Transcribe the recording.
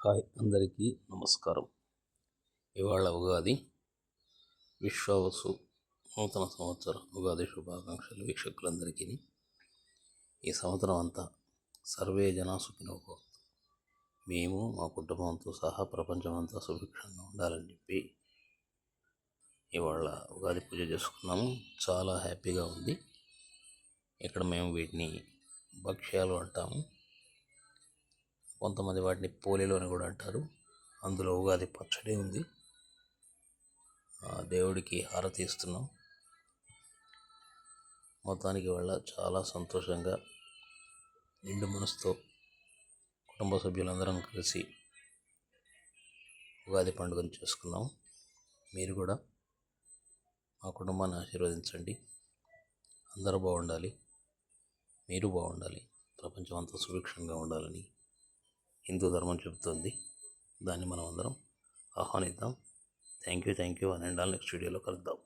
Hi అందరికీ నమస్కారం. ఇవాళ ఉగాది. విశ్వావసు నూతన సంవత్సర ఉగాది శుభాకాంక్షలు వీక్షకులందరికీ. ఈ సంవత్సరం అంతా సర్వే జనా సుఖినో భవంతు. మేము మా కుటుంబంతో సహా ప్రపంచమంతా సుభిక్షంగా ఉండాలని చెప్పి ఇవాళ ఉగాది పూజ చేసుకున్నాము. చాలా హ్యాపీగా ఉంది. ఇక్కడ మేము వీటిని భక్ష్యాలు అంటాము. కొంతమంది వాటిని పోలేలు అని కూడా అంటారు. అందులో ఉగాది పచ్చడి ఉంది. దేవుడికి హారతి ఇస్తున్నాం. మొత్తానికి వాళ్ళ చాలా సంతోషంగా నిండు మనసుతో కుటుంబ సభ్యులందరం కలిసి ఉగాది పండుగను చేసుకున్నాం. మీరు కూడా మా కుటుంబాన్ని ఆశీర్వదించండి. అందరూ బాగుండాలి, మీరు బాగుండాలి, ప్రపంచం అంతా సుభిక్షంగా ఉండాలని హిందూ ధర్మం చెబుతుంది. దాన్ని మనం అందరం ఆహ్వానిద్దాం. Thank you. నెక్స్ట్ వీడియోలో కలుద్దాం.